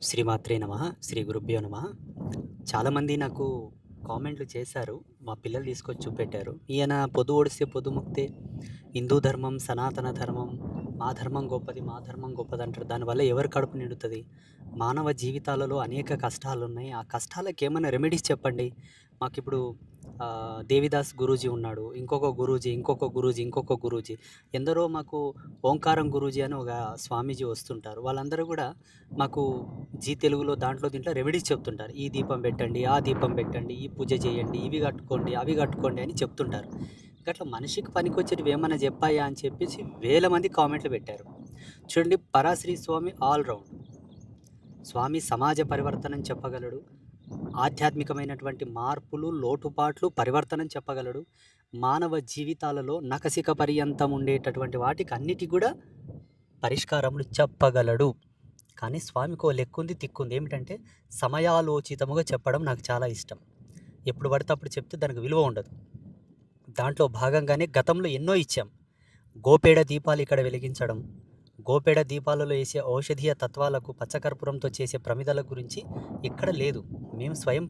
శ్రీమాత్రే నమః. శ్రీ గురుభ్యో నమః. చాలామంది నాకు కామెంట్లు చేశారు. మా పిల్లలు తీసుకొచ్చి చూపెట్టారు. "ఈయన పొద్దు ఒడిస్తే పొద్దు ముక్తే, హిందూ ధర్మం, సనాతన ధర్మం, మా ధర్మం గొప్పది, మా ధర్మం గొప్పది" అంటారు. దానివల్ల ఎవరి కడుపు నిండుతది? మానవ జీవితాలలో అనేక కష్టాలున్నాయి. ఆ కష్టాలకేమన్నా రెమెడీస్ చెప్పండి. మాకిప్పుడు దేవిదాస్ గురూజీ ఉన్నాడు. ఇంకొక గురూజీ, ఇంకొక గురూజీ, ఇంకొక గురూజీ. ఎందరో మాకు ఓంకారం గురూజీ అని ఒక స్వామీజీ వస్తుంటారు. వాళ్ళందరూ గూడా మాకు జీ తెలుగులో దాంట్లో దీంట్లో రెమెడీస్ చెప్తుంటారు. ఈ దీపం పెట్టండి, ఆ దీపం పెట్టండి, ఈ పూజ చేయండి, ఇవి కట్టుకోండి, అవి కట్టుకోండి అని చెప్తుంటారు. గట్ల మనిషికి పనికొచ్చేటివి ఏమన్నా చెప్పాయా అని చెప్పేసి వేల మంది కామెంట్లు పెట్టారు. చూడండి, పరాశ్రీ స్వామి ఆల్ రౌండ్. స్వామి సమాజ పరివర్తనం చెప్పగలడు. ఆధ్యాత్మికమైనటువంటి మార్పులు, లోటుపాట్లు, పరివర్తనం చెప్పగలడు. మానవ జీవితాలలో నఖశిఖ పర్యంతం ఉండేటటువంటి వాటికి అన్నిటికి కూడా పరిష్కారములు చెప్పగలడు. కానీ స్వామికో లెక్కుంది, తిక్కుంది. ఏమిటంటే సమయాలోచితముగా చెప్పడం నాకు చాలా ఇష్టం. ఎప్పుడు పడితే అప్పుడు చెప్తే దానికి విలువ ఉండదు. దాంట్లో భాగంగానే గతంలో ఎన్నో ఇచ్చాం. గోపేడ దీపాలు ఇక్కడ వెలిగించడం, గోపేడ దీపాలలో వేసే ఔషధీయ తత్వాలకు పచ్చకర్పూరంతో చేసే ప్రమిదల గురించి ఇక్కడ లేదు. మేము స్వయం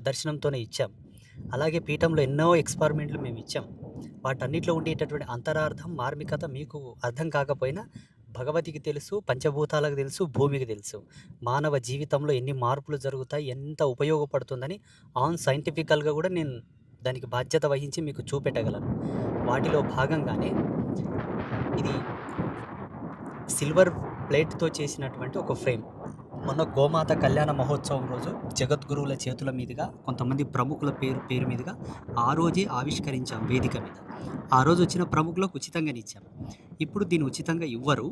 దర్శనంతోనే ఇచ్చాం. అలాగే పీఠంలో ఎన్నో ఎక్స్పెరిమెంట్లు మేము ఇచ్చాం. వాటన్నిటిలో ఉండేటటువంటి అంతరార్థం, మార్మికత మీకు అర్థం కాకపోయినా భగవతికి తెలుసు, పంచభూతాలకు తెలుసు, భూమికి తెలుసు. మానవ జీవితంలో ఎన్ని మార్పులు జరుగుతాయి, ఎంత ఉపయోగపడుతుందని సైంటిఫికల్గా కూడా నేను దానికి బాధ్యత వహించి మీకు చూపెట్టగలను. వాటిలో భాగంగానే ఇది సిల్వర్ ప్లేట్తో చేసినటువంటి ఒక ఫ్రేమ్. మొన్న గోమాత కళ్యాణ మహోత్సవం రోజు జగద్గురువుల చేతుల మీదుగా, కొంతమంది ప్రముఖుల పేరు మీదుగా ఆ రోజే ఆవిష్కరించాం వేదిక మీద. ఆ రోజు వచ్చిన ప్రముఖులకు ఉచితంగానే ఇచ్చాం. ఇప్పుడు దీన్ని ఉచితంగా ఇవ్వరు.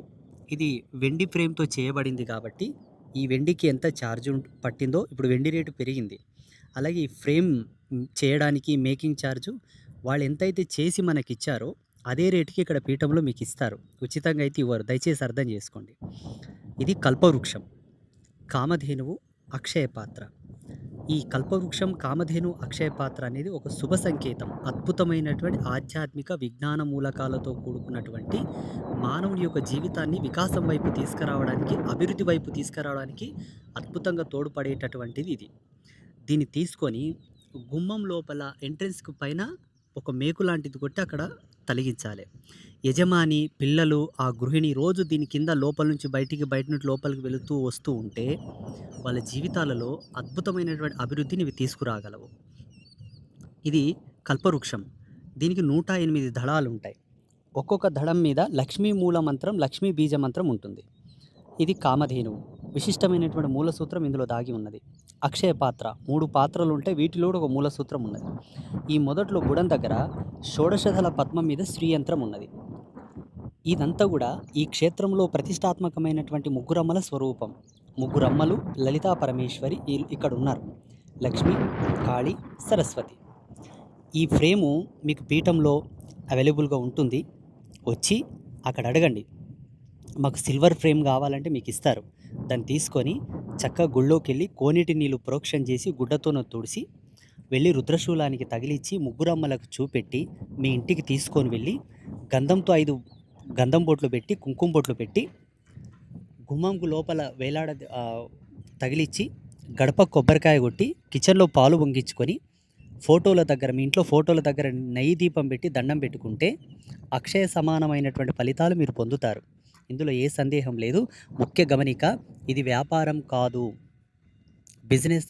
ఇది వెండి ఫ్రేమ్తో చేయబడింది కాబట్టి ఈ వెండికి ఎంత ఛార్జ్ పట్టిందో ఇప్పుడు వెండి రేటు పెరిగింది. అలాగే ఈ ఫ్రేమ్ చేయడానికి మేకింగ్ ఛార్జు వాళ్ళు ఎంతైతే చేసి మనకిచ్చారో అదే రేటుకి ఇక్కడ పీఠంలో మీకు ఇస్తారు. ఉచితంగా అయితే ఇవ్వరు. దయచేసి అర్థం చేసుకోండి. ఇది కల్పవృక్షం, కామధేనువు, అక్షయ పాత్ర. ఈ కల్పవృక్షం, కామధేను, అక్షయ పాత్ర అనేది ఒక శుభ సంకేతం. అద్భుతమైనటువంటి ఆధ్యాత్మిక విజ్ఞాన మూలకాలతో కూడుకున్నటువంటి మానవుని యొక్క జీవితాన్ని వికాసం వైపు తీసుకురావడానికి, అభివృద్ధి వైపు తీసుకురావడానికి అద్భుతంగా తోడ్పడేటటువంటిది ఇది. దీన్ని తీసుకొని గుమ్మం లోపల ఎంట్రన్స్‌కి పైన ఒక మేకు లాంటిది కొట్టి అక్కడ తలిగించాలి. యజమాని, పిల్లలు, ఆ గృహిణి రోజు దీని కింద లోపల నుంచి బయట నుండి లోపలికి వెళుతూ వస్తూ ఉంటే వాళ్ళ జీవితాలలో అద్భుతమైనటువంటి అభివృద్ధిని ఇవి తీసుకురాగలవు. ఇది కల్పవృక్షం. దీనికి 108 దళాలు ఉంటాయి. ఒక్కొక్క దళం మీద లక్ష్మీ మూల మంత్రం, లక్ష్మీ బీజ మంత్రం ఉంటుంది. ఇది కామధేనువు. విశిష్టమైనటువంటి మూల సూత్రం ఇందులో దాగి ఉన్నది. అక్షయ పాత్ర, 3 పాత్రలు ఉంటాయి. వీటిలో కూడా ఒక మూల సూత్రం ఉన్నది. ఈ మొదట్లో బుడం దగ్గర షోడశదళ పద్మం మీద శ్రీయంత్రం ఉన్నది. ఇదంతా కూడా ఈ క్షేత్రంలో ప్రతిష్టాత్మకమైనటువంటి ముగ్గురమ్మల స్వరూపం. ముగ్గురమ్మలు లలితా పరమేశ్వరి ఇక్కడ ఉన్నారు. లక్ష్మి, కాళి, సరస్వతి. ఈ ఫ్రేము మీకు పీఠంలో అవైలబుల్గా ఉంటుంది. వచ్చి అక్కడ అడగండి, మాకు సిల్వర్ ఫ్రేమ్ కావాలంటే మీకు ఇస్తారు. దాన్ని తీసుకొని చక్కగా గుళ్ళోకి వెళ్ళి కోనేటి నీళ్ళు ప్రోక్షణ చేసి గుడ్డతోన తుడిసి వెళ్ళి రుద్రశూలానికి తగిలిచ్చి ముగ్గురమ్మలకు చూపెట్టి మీ ఇంటికి తీసుకొని వెళ్ళి గంధంతో 5 గంధం బొట్లు పెట్టి, కుంకుమ బొట్లు పెట్టి గుమ్మంకు లోపల తగిలిచ్చి గడప కొబ్బరికాయ కొట్టి కిచెన్లో పాలు పొంగించుకొని ఫోటోల దగ్గర, మీ ఇంట్లో ఫోటోల దగ్గర నెయ్యి దీపం పెట్టి దండం పెట్టుకుంటే అక్షయ సమానమైనటువంటి ఫలితాలు మీరు పొందుతారు. ఇందులో ఏ సందేహం లేదు. ముఖ్య గమనిక, ఇది వ్యాపారం కాదు, బిజినెస్